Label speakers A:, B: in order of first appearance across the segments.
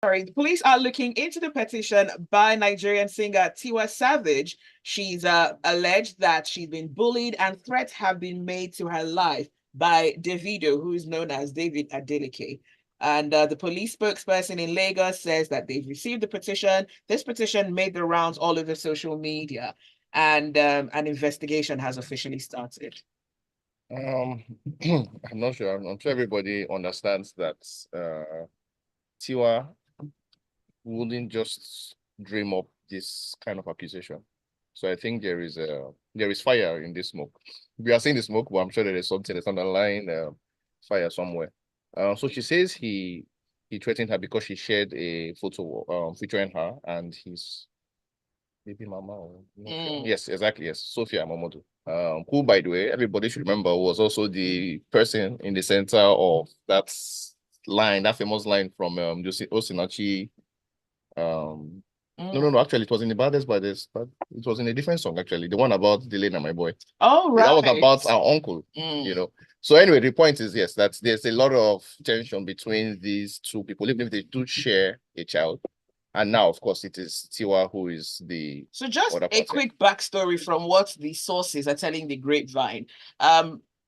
A: Sorry, the police are looking into the petition by Nigerian singer Tiwa Savage. She's alleged that she's been bullied and threats have been made to her life by Davido, who is known as David Adeleke. And the police spokesperson in Lagos says that they've received the petition. This petition made the rounds all over social media, and an investigation has officially started.
B: I'm not sure. I'm sure everybody understands that Tiwa wouldn't just dream up this kind of accusation. So I think there is fire in this smoke. We are seeing the smoke, but I'm sure there is something that's underlying fire somewhere. So she says he threatened her because she shared a photo featuring her and his baby mama. Yes, exactly. Yes, Sophia Mamodu. Who, by the way, everybody should remember was also the person in the center of that line, that famous line from Osinachi. No, actually, it was in the baddest, but it was in a different song, actually. The one about Delena, my boy.
A: Oh, right.
B: That was about our uncle, you know. So anyway, the point is, yes, that there's a lot of tension between these two people, even if they do share a child. And now, of course, it is Tiwa who is the.
A: So just a quick backstory from what the sources are telling the Grapevine.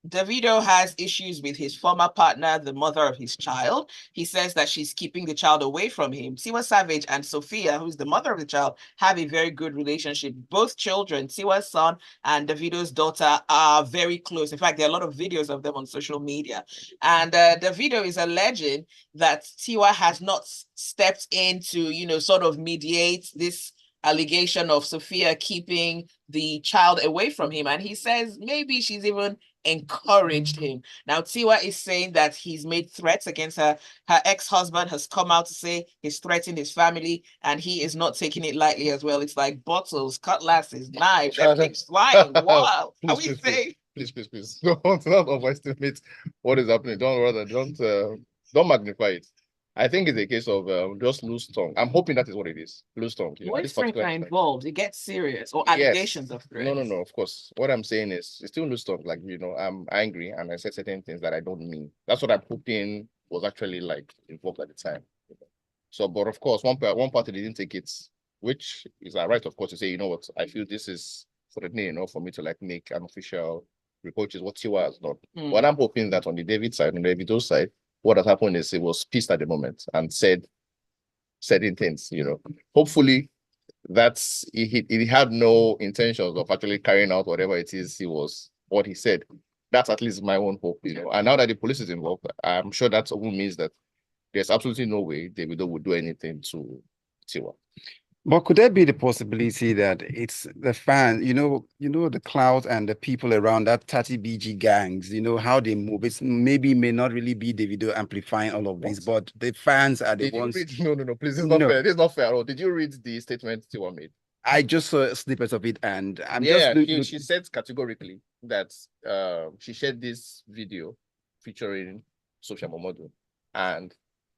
A: Davido has issues with his former partner, the mother of his child. He says that she's keeping the child away from him. Tiwa Savage and Sophia, who's the mother of the child, have a very good relationship. Both children, Tiwa's son and Davido's daughter, are very close. In fact, there are a lot of videos of them on social media. And Davido is alleging that Tiwa has not stepped in to, sort of mediate this allegation of Sophia keeping the child away from him. And he says maybe she's even encouraged him. Now, Tiwa is saying that he's made threats against her. Her ex-husband has come out to say he's threatened his family, and he is not taking it lightly as well. It's like bottles, cutlasses, knives, everything's flying. Wow. Are we safe?
B: Please. Don't overestimate what is happening. Don't magnify it. I think it's a case of just loose tongue. I'm hoping that is what it is. Loose tongue.
A: What if threats are involved? It gets serious, or allegations of threats.
B: No, of course. What I'm saying is it's still loose tongue. Like, I'm angry and I said certain things that I don't mean. That's what I'm hoping was actually like involved at the time. So, but of course, one party didn't take it, which is our right, of course, to say, you know what, I feel this is threatening, for me to like make an official report, which is what Tiwa has done. But I'm hoping that on the David side, on the Davido side, what has happened is he was pissed at the moment and said certain things, Hopefully that's he had no intentions of actually carrying out whatever it is what he said. That's at least my own hope, And now that the police is involved, I'm sure that means that there's absolutely no way Davido would do anything to Tiwa.
C: But could there be the possibility that it's the fans, the clout and the people around that 30 BG gangs, how they move? It's maybe may not really be Davido amplifying all of this, but the fans are the ones.
B: No, please, it's not fair. This is not fair at all. Did you read the statement Tiwa made?
C: I just saw snippets of it, and
B: she said categorically that she shared this video featuring Sophia Mamodu, and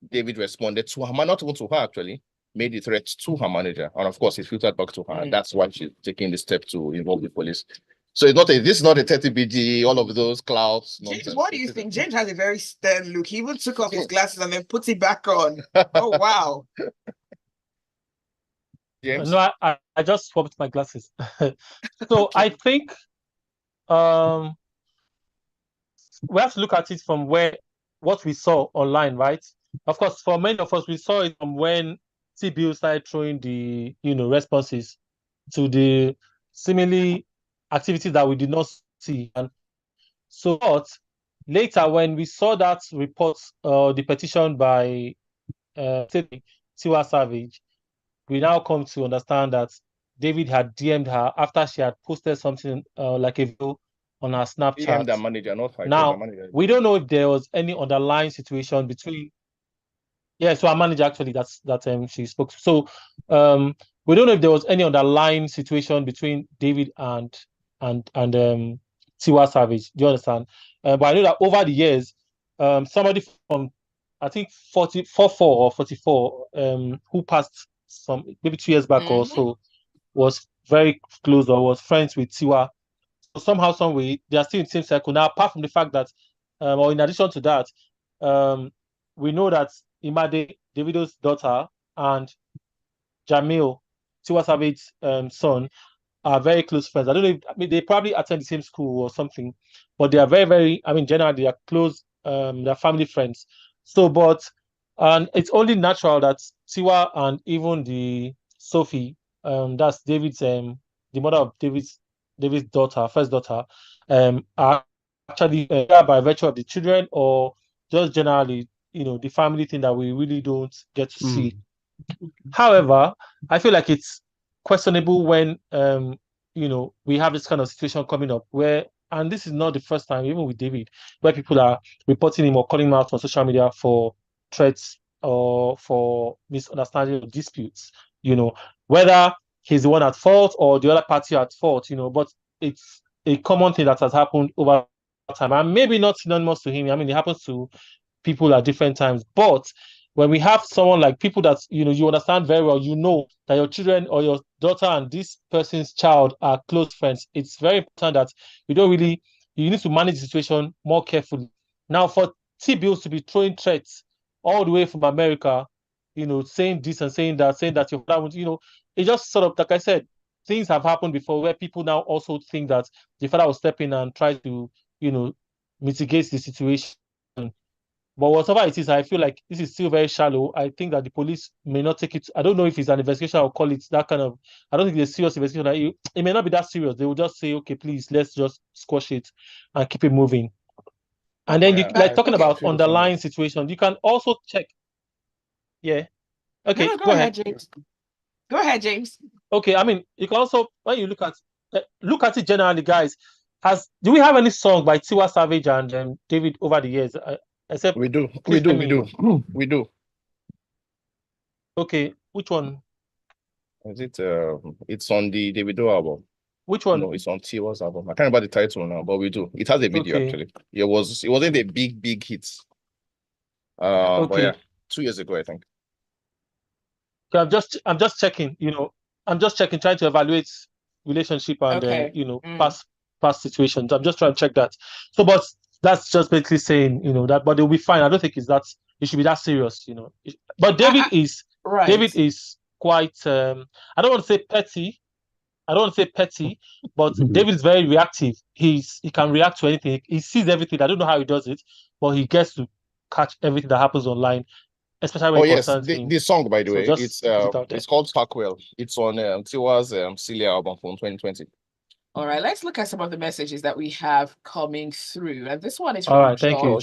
B: David responded to her, not even to her actually. Made the threat to her manager, and of course, it filtered back to her. And that's why she's taking the step to involve the police. So this is not a 30 BG, all of those clouds.
A: James, what do you think? James has a very stern look. He even took off his glasses and then put it back on. Oh wow!
D: James? No, I just swapped my glasses. So I think we have to look at it from what we saw online, right? Of course, for many of us, we saw it from when CBU started throwing the responses to the seemingly activities that we did not see. And so later when we saw that report, the petition by Tiwa Savage, we now come to understand that David had DM'd her after she had posted something like a video on her Snapchat.
B: DM'd the manager, not her.
D: Now, we don't know if there was any underlying situation between. Yeah, so our manager actually that she spoke to. So we don't know if there was any underlying situation between David and Tiwa Savage. Do you understand? But I know that over the years, somebody from I think 44 or 44 who passed maybe 2 years back or so was very close or was friends with Tiwa. So somehow, some way, they are still in the same circle. Now, apart from the fact that, or in addition to that, we know that Imade, Davido's daughter, and Jamil, Tiwa Savage's son, are very close friends. I don't know if, I mean, they probably attend the same school or something, but they are very, very, I mean, generally they are close, they're family friends. So, but and it's only natural that Tiwa and even the Sophie, that's David's the mother of David's daughter, first daughter, are actually by virtue of the children or just generally, the family thing that we really don't get to see. However, I feel like it's questionable when we have this kind of situation coming up where, and this is not the first time, even with David, where people are reporting him or calling him out on social media for threats or for misunderstanding or disputes, whether he's the one at fault or the other party at fault, but it's a common thing that has happened over time. And maybe not synonymous to him. I mean, it happens to people at different times. But when we have someone like people that you understand very well, that your children or your daughter and this person's child are close friends, it's very important that you need to manage the situation more carefully. Now, for T-Bills to be throwing threats all the way from America, saying this and saying that your father would, it just sort of, like I said, things have happened before where people now also think that the father will step in and try to, mitigate the situation. But whatever it is, I feel like this is still very shallow. I think that the police may not take it. I don't know if it's an investigation. I'll call it that kind of. I don't think it's a serious investigation. Like, it may not be that serious. They will just say, okay, please, let's just squash it and keep it moving. And then, talking about underlying situation, you can also check. Yeah. Okay.
A: No, go ahead, James. Go ahead, James.
D: Okay. I mean, you can also, when you look at it generally, guys. Do we have any song by Tiwa Savage and David over the years? Except
B: we do.
D: Okay, which one?
B: Is it? It's on the Davido album.
D: Which one?
B: No, it's on Tiwa's album. I can't remember the title now, but we do. It has a video actually. It wasn't a big hit. But yeah, 2 years ago, I think.
D: I'm just checking. I'm just checking, trying to evaluate relationship and past situations. I'm just trying to check that. So, but that's just basically saying, that, but they'll be fine. I don't think it should be that serious, But David is quite. I don't want to say petty. But David is very reactive. He can react to anything. He sees everything. I don't know how he does it, but he gets to catch everything that happens online, especially when it concerns him.
B: The song, by the way, it's called Stockwell. It's on Tiwa's Celia album from 2020.
A: All right, let's look at some of the messages that we have coming through. And this one is from Josh.
D: Thank you.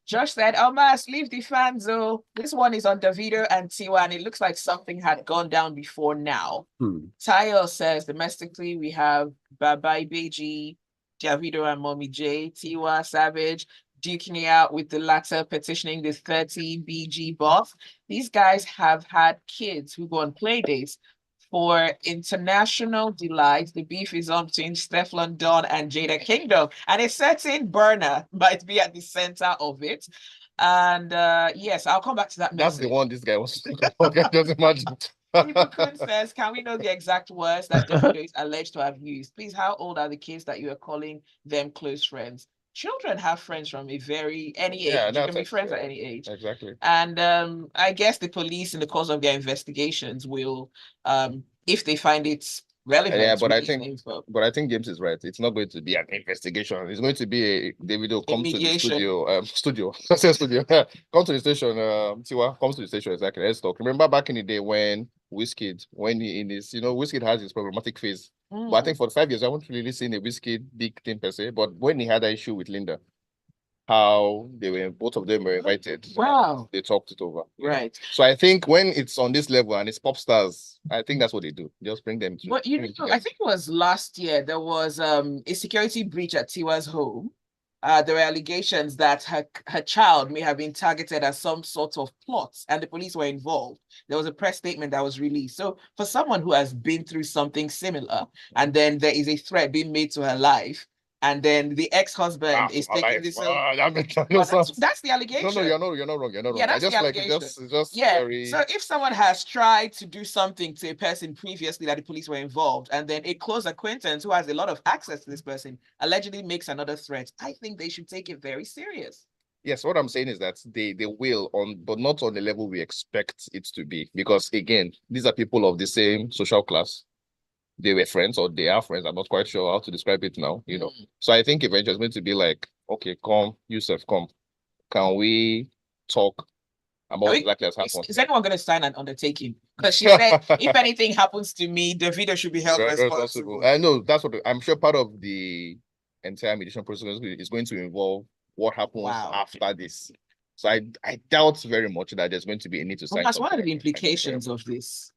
A: Josh said, Omas, leave the fans, though. This one is on Davido and Tiwa, and it looks like something had gone down before now. Tayo says, domestically, we have Babai Beji, Davido and Mommy J, Tiwa Savage, duking it out with the latter petitioning the 30 BG buff. These guys have had kids who go on play dates. For international delight, the beef is on between Stefflon Don and Jada Kingdom, and a certain burner might be at the center of it. And yes, I'll come back to that message.
B: That's the one this guy was just imagine.
A: People says, can we know the exact words that Davido is alleged to have used? Please, how old are the kids that you are calling them close friends? Children have friends from any age. You can be friends at any age.
B: Exactly.
A: And I guess the police, in the course of their investigations, will, if they find it relevant.
B: Yeah, but I think James is right. It's not going to be an investigation. It's going to be a Davido come to the studio. Come to the station. Tiwa comes to the station. Exactly. Let's talk. Remember back in the day when Wizkid, Wizkid has his problematic phase. But I think for 5 years, I haven't really seen a Wizkid big thing per se. But when he had that issue with Linda, how both of them were invited.
A: Wow.
B: They talked it over.
A: Right.
B: So I think when it's on this level and it's pop stars, I think that's what they do. Just bring them to.
A: But I think it was last year, there was a security breach at Tiwa's home. There were allegations that her child may have been targeted as some sort of plot, and the police were involved. There was a press statement that was released. So for someone who has been through something similar, and then there is a threat being made to her life, and then the ex-husband is taking this. That's the allegation.
B: No, you're not wrong.
A: Yeah, that's the allegation. So if someone has tried to do something to a person previously that the police were involved, and then a close acquaintance who has a lot of access to this person allegedly makes another threat, I think they should take it very serious.
B: Yes, what I'm saying is that they will but not on the level we expect it to be. Because again, these are people of the same social class. They were friends or they are friends. I'm not quite sure how to describe it now, you know. So I think eventually it's going to be like, okay, come, Yusuf, come. Can we talk about exactly as happened?
A: Is anyone going to sign an undertaking? Because she said, if anything happens to me, Davido should be held responsible.
B: I know that's what I'm sure part of the entire mediation process is going to involve what happens after this. So I doubt very much that there's going to be a need to sign.
A: That's one of the implications of this.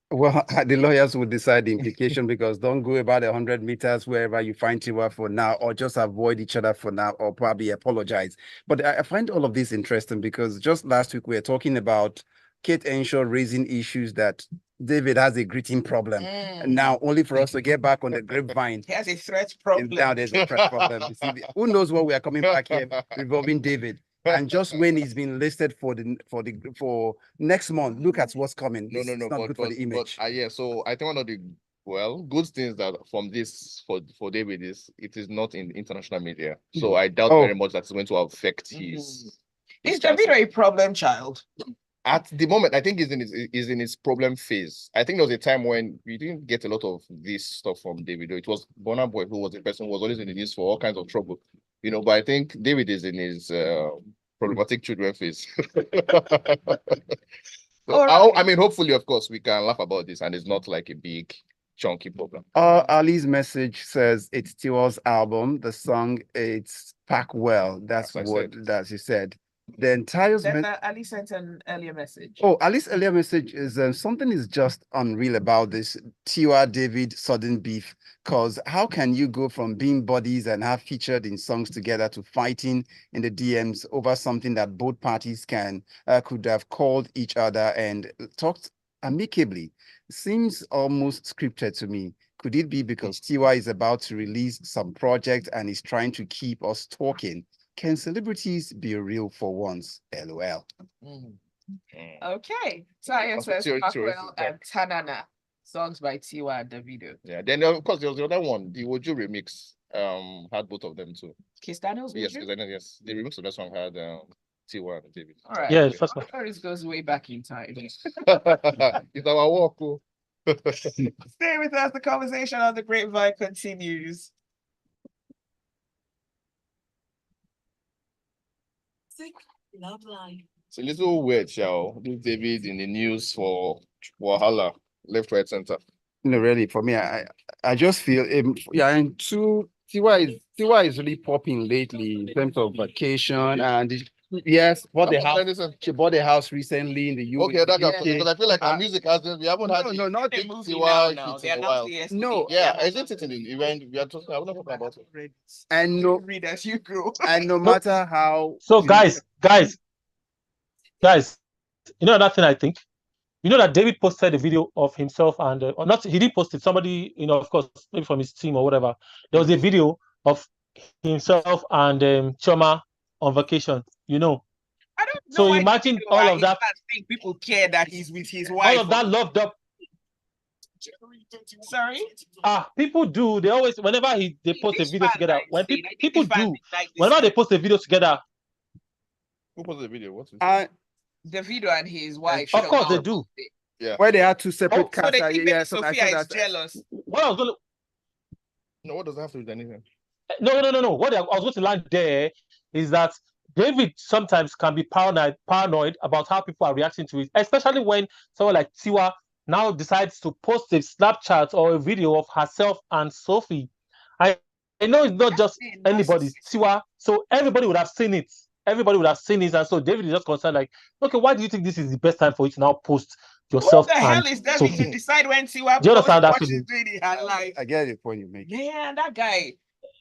C: Well, the lawyers will decide the implication because don't go about 100 meters wherever you find Tiwa for now, or just avoid each other for now, or probably apologize. But I find all of this interesting because just last week we were talking about Kate Henshaw raising issues that David has a greeting problem. And now only for us to get back on the grapevine.
A: He has a threat problem.
C: Now there's a threat problem. You see, who knows what we are coming back here revolving David. And just when he's been listed for next month, look at what's coming.
B: No,
C: It's not good for the image.
B: Yeah, so I think one of the good things that from this for David is it is not in international media. So I doubt very much that's going to affect his.
A: Is Davido a problem child?
B: At the moment, I think he's in his problem phase. I think there was a time when we didn't get a lot of this stuff from Davido. It was Burna Boy who was the person who was always in the news for all kinds of trouble, you know. But I think David is in his problematic children phase. So I mean, hopefully, of course, we can laugh about this, and it's not like a big chunky problem.
C: Ali's message says it's Tiwa's album. The song it's packed well. That's what he said. The entire
A: Ali sent an earlier message.
C: Oh, Ali's earlier message is something is just unreal about this Tiwa David sudden beef. Because how can you go from being buddies and have featured in songs together to fighting in the DMs over something that both parties could have called each other and talked amicably? Seems almost scripted to me. Could it be because Tiwa is about to release some project and is trying to keep us talking? Can celebrities be real for once? LOL.
A: Okay. Taya says Packwell and Tanana. Songs by Tiwa and Davido.
B: Yeah. Then of course there was the other one, the Woju remix. Had both of them too.
A: Kiss Daniels?
B: Yes, yes. The remix of that song had Tiwa and David.
A: All right.
D: Yeah, first one.
A: Oris goes way back in time.
B: It's our walk.
A: Stay with us. The conversation on the Grapevine continues.
E: Love life.
B: It's a little weird, Shao. This David in the news for Wahala, left, right, center.
C: No, really, for me, I just feel and Tiwa is really popping lately in terms of vacation and yes, she bought a house recently in the UK.
B: Okay, that got because I feel like our music hasn't. We haven't had
A: not
B: big
A: Tiwa
B: now.
A: They announced the
C: No,
B: yeah, isn't it in the event? We are talking. I'm not talking about it.
C: And no,
A: read as you go.
C: and no matter how.
D: So guys, you know another thing I think. You know that David posted a video of himself and or not. He didn't post it. Somebody, you know, of course, maybe from his team or whatever. There was a video of himself and Choma on vacation. You know.
A: I don't know.
D: So imagine all of that.
A: I think people care that he's with his wife.
D: All of that loved up.
A: Sorry.
D: People do. They always whenever they post a video together. When people do, whenever they post a video together.
B: Who posted the video? What's it?
A: Davido and his wife.
D: Of course they do.
B: Yeah.
C: Where they are two separate
A: so
C: casts.
A: they think
C: Yeah,
A: Sophia is jealous.
D: What I was gonna.
B: No, what does that have to do with anything?
D: No. What I was going to land there is that David sometimes can be paranoid about how people are reacting to it, especially when someone like Tiwa now decides to post a Snapchat or a video of herself and Sophie. I know it's not just anybody, Tiwa, so everybody would have seen it. Everybody would have seen it, and so David is just concerned, like, okay, why do you think this is the best time for you to now post yourself?
A: What the hell
D: and
A: is David
D: Sophie?
A: to decide when Tiwa
D: Do you understand that?
A: what she's doing in her life?
C: I get the point you make.
A: Yeah, that guy.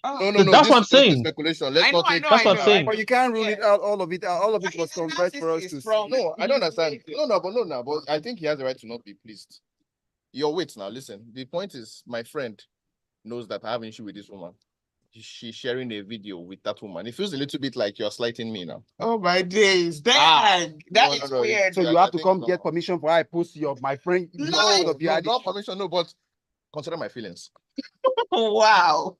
B: No.
D: That's what I'm saying.
B: Speculation. Let's not take.
D: That's what I'm saying.
C: But you can't rule it out. All of it was converged for us to see.
B: No, I don't understand. But I think he has the right to not be pleased. Your wait now. Listen, the point is, my friend knows that I have an issue with this woman. She's sharing a video with that woman. It feels a little bit like you're slighting me now.
A: Oh my days, dang, that is weird.
C: So you have to come get permission for I post my friend.
B: No, not permission. No, but consider my feelings.
A: Wow.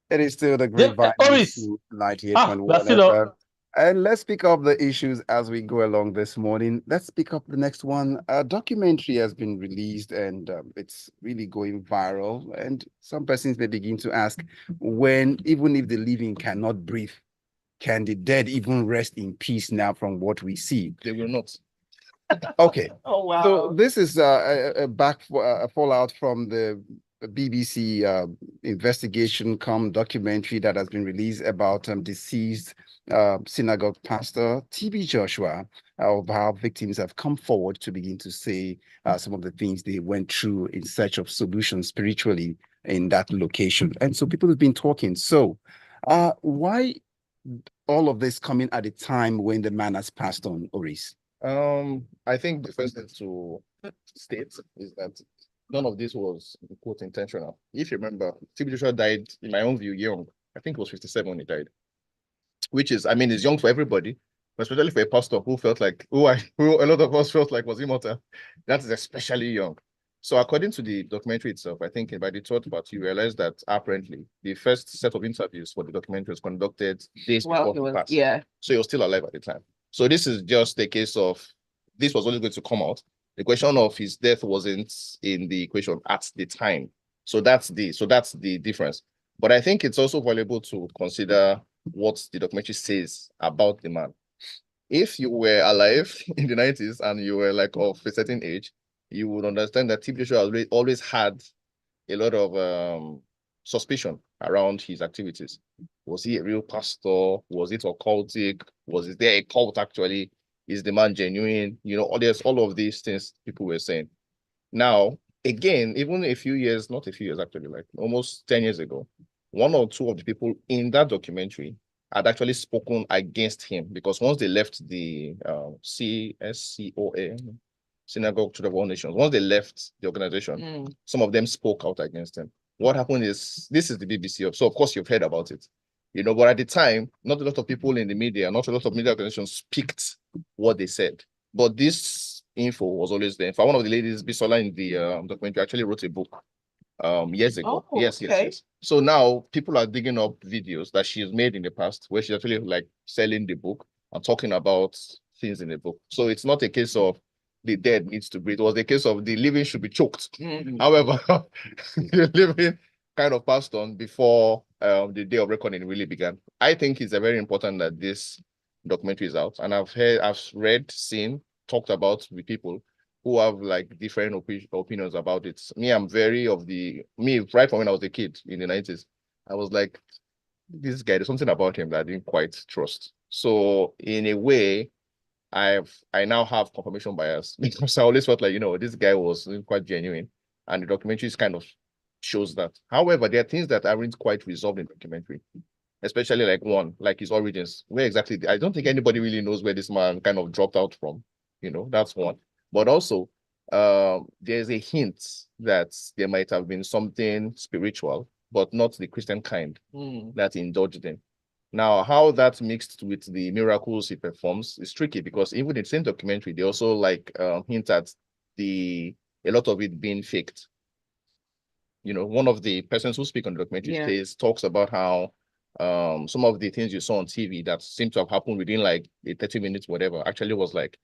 C: It is still the
D: Yeah,
C: Grapevine
D: Oris.
C: 98.1
D: That's still up.
C: FM. And let's pick up the issues as we go along this morning. Let's pick up the next one. A documentary has been released and it's really going viral. And some persons may begin to ask, when, even if the living cannot breathe, can the dead even rest in peace now from what we see?
B: They will not.
C: Okay.
A: Oh, wow.
C: So this is a fallout from the BBC investigation documentary that has been released about deceased synagogue pastor TB Joshua, of how victims have come forward to begin to say some of the things they went through in search of solutions spiritually in that location. And so people have been talking. So why all of this coming at a time when the man has passed on, Oris?
B: I think the first thing to state is that none of this was, quote, intentional. If you remember, TB Joshua died, in my own view, young. I think it was 57 when he died, which is, I mean, it's young for everybody, but especially for a pastor who felt like, who a lot of us felt like was immortal. That is especially young. So according to the documentary itself, I think by the third part, you realize that apparently the first set of interviews for the documentary was conducted days before he passed.
A: Yeah.
B: So he was still alive at the time. So this is just a case of, this was only going to come out. The question of his death wasn't in the equation at the time. So that's the difference. But I think it's also valuable to consider what the documentary says about the man. If you were alive in the 90s and you were like of a certain age, you would understand that TB Joshua always had a lot of suspicion around his activities. Was he a real pastor? Was it occultic? Was there a cult actually? Is the man genuine? You know, there's all of these things people were saying. Now, again, even a few years, not a few years actually, like almost 10 years ago, one or two of the people in that documentary had actually spoken against him, because once they left the CSCOA, Synagogue Church of All Nations, once they left the organization, some of them spoke out against him. What happened is, this is the BBC, so of course you've heard about it, you know, but at the time, not a lot of people in the media, not a lot of media organizations picked what they said. But this info was always there. In fact, one of the ladies, Bisola, in the documentary actually wrote a book years ago.
A: Oh,
B: yes. So now people are digging up videos that she's made in the past where she's actually like selling the book and talking about things in the book. So it's not a case of the dead needs to breathe. It was a case of the living should be choked. However, the living kind of passed on before the day of reckoning really began. I think it's very important that this documentary is out, and I've read, seen, talked about with people who have like different opinions about it. I'm very right from when I was a kid in the 90s. I was like, this guy, there's something about him that I didn't quite trust. So in a way, I now have confirmation bias, because I always felt like, you know, this guy was quite genuine, and the documentary kind of shows that. However, there are things that aren't quite resolved in the documentary, especially like his origins. Where exactly, I don't think anybody really knows where this man kind of dropped out from. You know, that's one. But also, there's a hint that there might have been something spiritual, but not the Christian kind, that he indulged in. Now, how that mixed with the miracles he performs is tricky, because even in the same documentary, they also like hint at a lot of it being faked. You know, one of the persons who speak on the documentary talks about how some of the things you saw on TV that seemed to have happened within like a 30 minutes, whatever, actually was like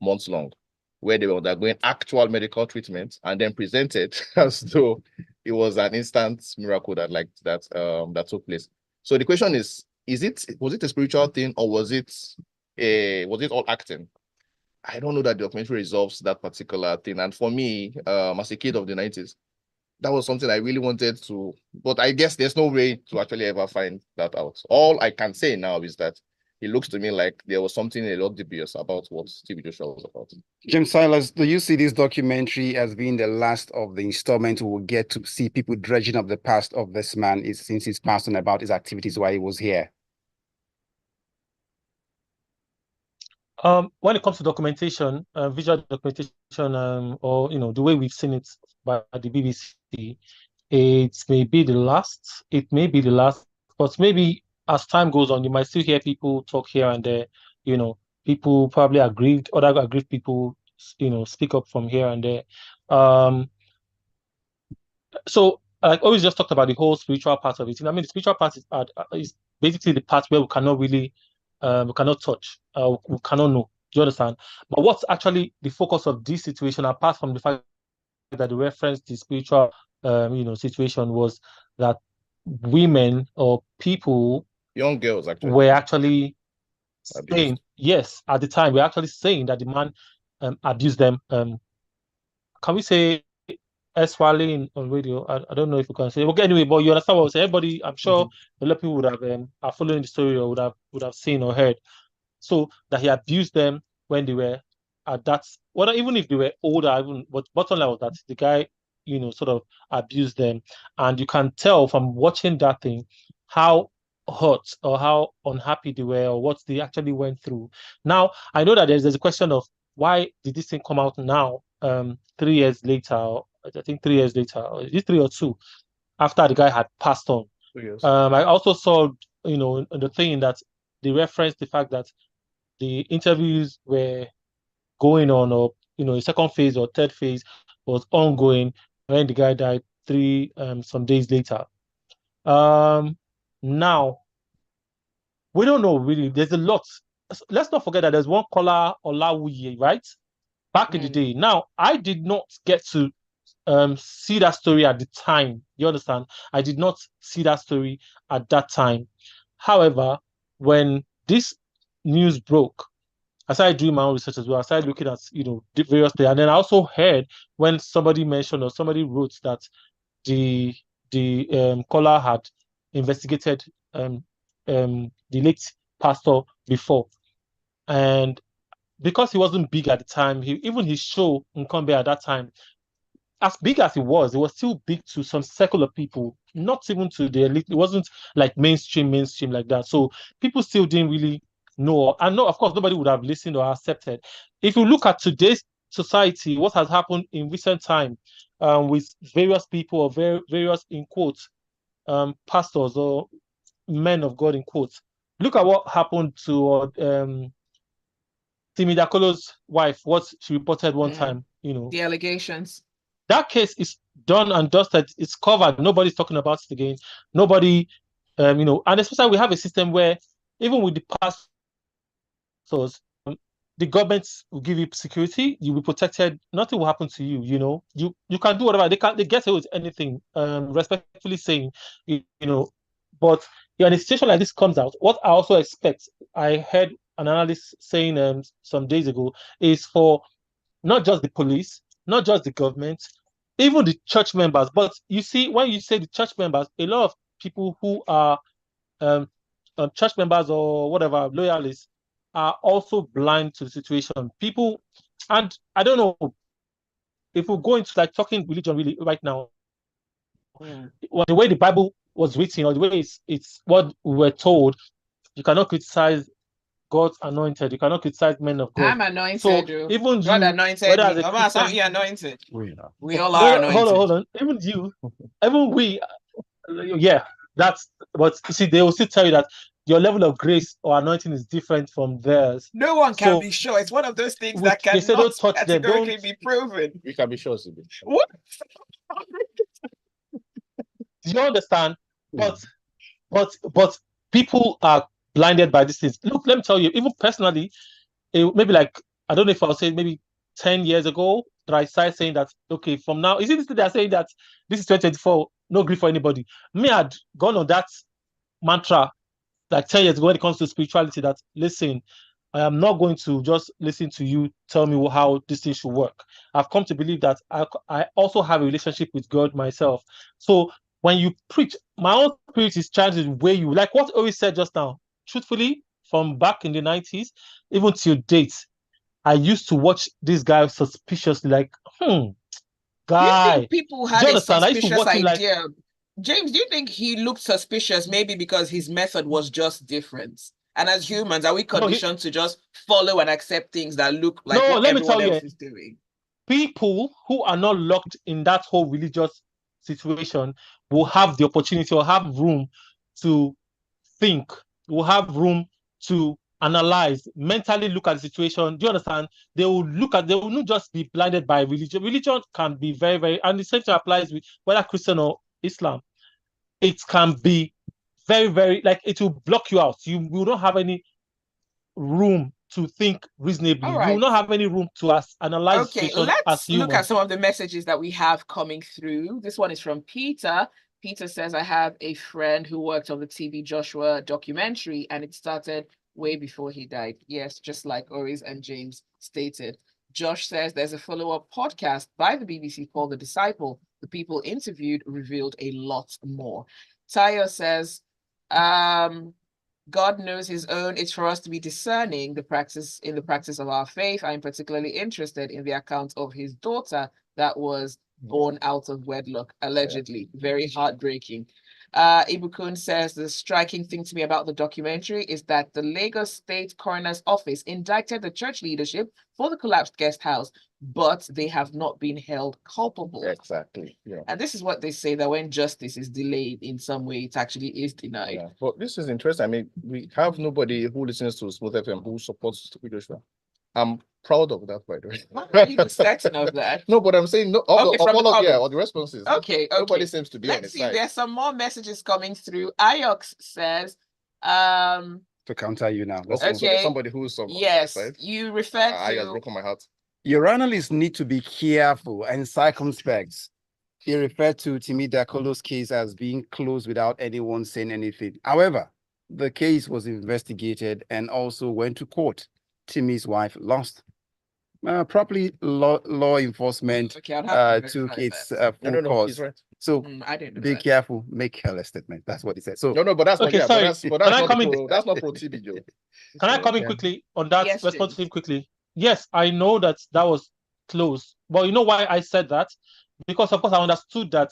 B: months long, where they were undergoing actual medical treatment and then presented as though it was an instant miracle that took place. So the question is was it a spiritual thing, or was it all acting? I don't know that the documentary resolves that particular thing. And for me, as a kid of the 90s, that was something I really wanted to, but I guess there's no way to actually ever find that out. All I can say now is that it looks to me like there was something a lot dubious about what TB Joshua was about.
C: Silas, do you see this documentary as being the last of the installment we will get to see people dredging up the past of this man since he's passed on, about his activities while he was here?
D: When it comes to documentation, visual documentation, or, you know, the way we've seen it by the BBC, it may be the last. It may be the last, but maybe as time goes on, you might still hear people talk here and there. You know, people probably other aggrieved people, you know, speak up from here and there. So like always just talked about the whole spiritual part of it. I mean, the spiritual part is basically the part where we cannot really, we cannot touch, we cannot know. Do you understand? But what's actually the focus of this situation, apart from the fact that they referenced the spiritual, situation, was that women or people
B: Young girls actually
D: were actually
B: abused.
D: saying, yes, at the time, we're actually saying that the man abused them. Can we say S-Wally on radio? I don't know if we can say. Okay, anyway, but you understand what I'm saying. Everybody, I'm sure a lot of people would have are following the story or would have seen or heard. So that he abused them when they were at that, whether even if they were older, even but bottom line was that the guy, sort of abused them. And you can tell from watching that thing how hurt or how unhappy they were or what they actually went through. Now, I know that there's a question of why did this thing come out now, 3 years later, or I think 3 years later, or is it 3 or 2, after the guy had passed on.
B: 2 years.
D: I also saw, the thing that they referenced the fact that the interviews were going on, or a second phase or third phase was ongoing when the guy died some days later. Now we don't know really. There's a lot. Let's not forget that there's one caller, Olawuye, right? Back in the day. Now, I did not get to see that story at the time. You understand? I did not see that story at that time. However, when this news broke, I started doing my own research as well. I started looking at the various things, and then I also heard when somebody mentioned or somebody wrote that the caller had investigated the late pastor before, and because he wasn't big at the time, even his show Nkombe at that time, as big as it was still big to some circle of people, not even to the elite. It wasn't like mainstream like that. So people still didn't really know. And no, of course, nobody would have listened or accepted. If you look at today's society, what has happened in recent time with various people or various, in quotes, pastors or men of God, in quotes. Look at what happened to Timi Dakolo's wife, what she reported one time,
A: The allegations.
D: That case is done and dusted. It's covered. Nobody's talking about it again. Nobody, and especially we have a system where even with the pastors, the government will give you security. You will be protected. Nothing will happen to you. You can do whatever they get away with anything. Respectfully saying, but in a situation like this comes out, what I also expect, I heard an analyst saying some days ago, is for not just the police, not just the government, even the church members. But you see, when you say the church members, a lot of people who are church members or whatever, loyalists, are also blind to the situation. People, and I don't know if we're going to like talking religion really right now, the way the Bible was written or the way it's what we were told, you cannot criticize God's anointed. You cannot criticize men of God.
A: I'm anointed.
D: So even
A: God
D: you,
A: anointed
D: whether
A: me.
D: as a
A: Mama,
D: Christian,
A: aren't you anointed? We all
D: no,
A: are anointed.
D: hold on. Even you, even we, yeah, that's. But you see, they will still tell you that your level of grace or anointing is different from theirs.
A: No one can be sure. It's one of those things that
D: they say
A: cannot
D: don't touch them,
A: categorically be proven.
B: We can be sure, Zibby.
A: What?
D: Do you understand? But people are blinded by these things. Look, let me tell you, even personally, maybe like, I don't know if I'll say maybe 10 years ago that I started saying that, okay, from now, is it this thing they're saying that this is 2024, no grief for anybody? Me, I'd gone on that mantra like 10 years ago when it comes to spirituality that, listen, I am not going to just listen to you tell me how this thing should work. I've come to believe that I also have a relationship with God myself. So when you preach, my own spirit is trying to weigh you. Like what Oris said just now, truthfully, from back in the 90s, even till date, I used to watch this guy suspiciously, like, guy.
A: You think people had a
D: Jonathan, I used to
A: suspicious
D: watch him like,
A: idea? James, do you think he looked suspicious maybe because his method was just different? And as humans, are we conditioned to just follow and accept things that look like what everyone else is doing?
D: People who are not locked in that whole religious situation will have the opportunity or have room to think, will have room to analyze, mentally look at the situation. Do you understand? They will not just be blinded by religion. Religion can be very, very, and the same thing applies with whether Christian or Islam, it can be very, very, like, it will block you out. You will not have any room to think reasonably.
A: All
D: You will
A: right.
D: not have any room to analyze the
A: Okay,
D: situation as
A: let's look at
D: human.
A: some of the messages that we have coming through. This one is from Peter. Peter says, I have a friend who worked on the TB Joshua documentary, and it started way before he died. Yes, just like Oris and James stated. Josh says there's a follow-up podcast by the BBC called The Disciple. The people interviewed revealed a lot more. Tayo says, God knows his own. It's for us to be discerning the practice of our faith. I'm particularly interested in the account of his daughter that was born out of wedlock, allegedly. Very heartbreaking. Ibukun says the striking thing to me about the documentary is that the Lagos State Coroner's Office indicted the church leadership for the collapsed guest house, but they have not been held culpable.
B: Exactly. Yeah.
A: And this is what they say, that when justice is delayed in some way, it actually is denied.
B: Yeah. But this is interesting. I mean, we have nobody who listens to Smooth FM who supports Stupid Joshua. I'm proud of that, by the way.
A: Not really certain of that.
B: No, but I'm saying no.
A: Okay, from the
B: All the responses.
A: Okay,
B: Nobody seems to be on
A: Let's
B: his
A: see.
B: side.
A: There's some more messages coming through. Iox says,
C: To counter you now. Let's
B: Okay,
C: move.
B: so there's somebody who's on
A: yes,
B: his side.
A: you referred
B: I has
A: to
B: broken my heart.
C: Your analysts need to be careful and circumspect. He referred to Timi Dakolo's case as being closed without anyone saying anything. However, the case was investigated and also went to court. Timi's wife lost. Properly law enforcement
A: Okay, I'll have to
C: took
A: verify
C: its
A: that.
C: full
B: No,
C: course.
B: he's right.
C: So
A: I didn't know
C: be
A: that.
C: careful, make careless statement. That's what he said. So
B: No, but that's
D: Okay,
B: not. Yeah,
D: sorry.
B: but
D: Can I
B: that's
D: come
B: not
D: in?
B: pro. That's not pro TB, Joe.
D: Can I come in
C: Yeah.
D: quickly on that?
A: Yes,
D: Respond to
A: James.
D: him quickly. Yes, I know that was close, but you know why I said that? Because of course I understood that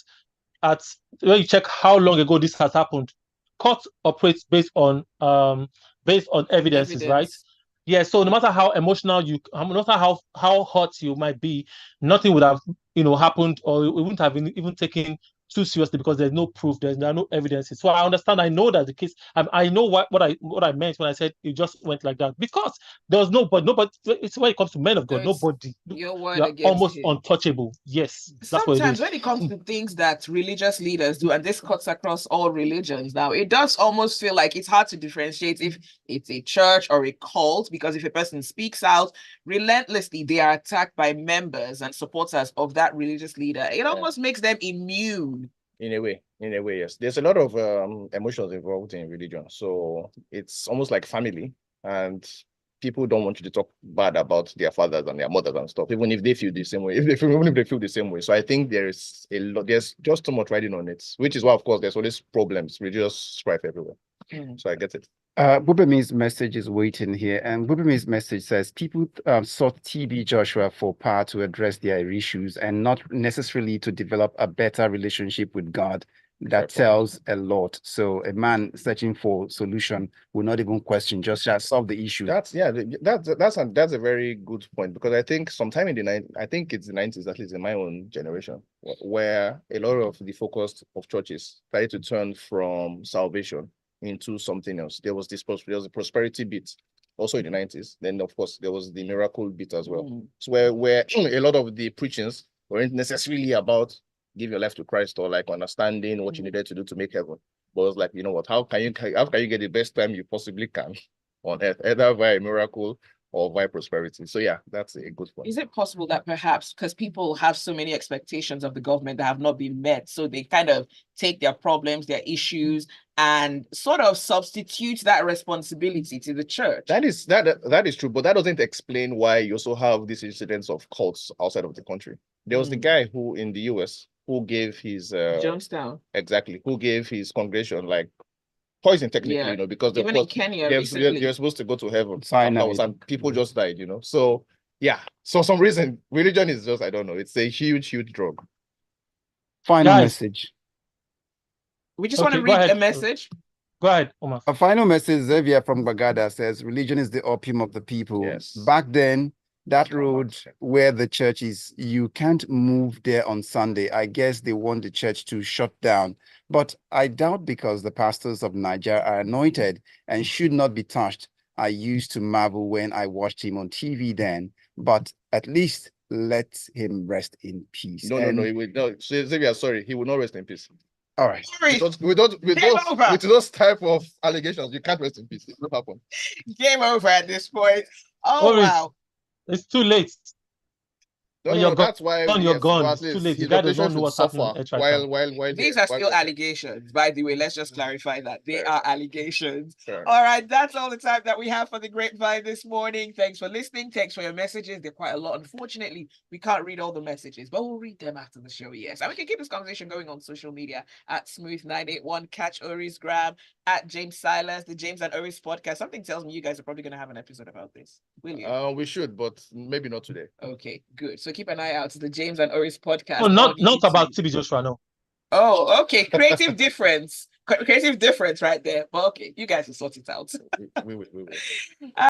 D: when you check how long ago this has happened, court operates based on evidences, right?
A: Evidence.
D: Yeah. So no matter how emotional no matter how hot you might be, nothing would have happened, or it wouldn't have been even taken too seriously because there's no proof, there are no evidences. So I understand. I know that the case. I know what I meant when I said it just went like that, because there was nobody. It's when it comes to men of God,
A: So it's
D: nobody.
A: your word
D: You're
A: against
D: almost
A: his.
D: untouchable. Yes, that's what it
A: Sometimes
D: is.
A: when it comes to things that religious leaders do, and this cuts across all religions now, it does almost feel like it's hard to differentiate if it's a church or a cult, because if a person speaks out relentlessly, they are attacked by members and supporters of that religious leader. It almost makes them immune.
B: In a way, yes. There's a lot of emotions involved in religion, so it's almost like family, and people don't want you to talk bad about their fathers and their mothers and stuff, even if they feel the same way. Even if they feel the same way. So I think there's just too much riding on it, which is why, of course, there's always problems, religious strife everywhere. So I get it.
C: Bubemi's message is waiting here, and Bubemi's message says people sought TB Joshua for power to address their issues and not necessarily to develop a better relationship with God. That tells a lot. So a man searching for solution will not even question, just solve the issue.
B: That's a very good point, because I think sometime in the 90s, I think it's the 90s, at least in my own generation, where a lot of the focus of churches started to turn from salvation into something else. There was a prosperity bit also in the 90s. Then of course there was the miracle bit as well. So where a lot of the preachings weren't necessarily about give your life to Christ or like understanding what you needed to do to make heaven. But it was like, you know what, how can you get the best time you possibly can on earth, either via miracle or via prosperity? So yeah, that's a good point.
A: Is it possible that perhaps because people have so many expectations of the government that have not been met, so they kind of take their problems, their issues, and sort of substitute that responsibility to the church?
B: That is true, but that doesn't explain why you also have these incidents of cults outside of the country. There was the guy who in the US who gave his
A: Jonestown.
B: Exactly, who gave his congregation like poison technically, because
A: even in Kenya
B: they're supposed to go to heaven
C: Cyanide.
B: and people just died, So yeah, so some reason religion is just, I don't know, it's a huge drug.
C: Final
D: Guys.
C: message.
A: We just want to read a message.
D: Go ahead, Omar.
C: A final message. Xavier from Bagada says religion is the opium of the people.
B: Yes.
C: Back then, that road where the church is, you can't move there on Sunday. I guess they want the church to shut down. But I doubt, because the pastors of Nigeria are anointed and should not be touched. I used to marvel when I watched him on TV then, but at least let him rest in peace.
B: No, he will no. Xavier, sorry, he will not rest in peace.
C: All right.
A: Oris, Game over.
B: with those type of allegations, you can't rest in peace. It will happen.
A: game over at this point. Oh,
D: Oris,
A: wow.
D: it's too late.
B: No,
D: When
B: no,
D: you're
B: no, that's why
D: gone, you're
B: yes,
D: gone.
B: but at
D: It's too
B: least
D: late. The
B: his
D: guy does not
B: reputation
D: know
B: should
D: what's happening
B: suffer
D: on X right now.
B: while
A: These
B: here,
A: are
B: while
A: still
B: here.
A: allegations, by the way. Let's just clarify that they
B: Fair
A: are
B: enough.
A: allegations.
B: Fair enough.
A: All right, that's all the time that we have for the Grapevine this morning. Thanks for listening. Thanks for your messages. They're quite a lot. Unfortunately, we can't read all the messages, but we'll read them after the show. Yes, and we can keep this conversation going on social media at Smooth981. Catch Oris Grab at James Silas, the James and Oris podcast. Something tells me you guys are probably going to have an episode about this. Will you?
B: We should, but maybe not today.
A: Okay, good. So keep an eye out to the James and Oris podcast.
D: Oh, not
A: on
D: about
A: YouTube.
D: TB Joshua, no.
A: Oh, okay. Creative difference. Creative difference right there. But okay, you guys will sort it out.
B: We will.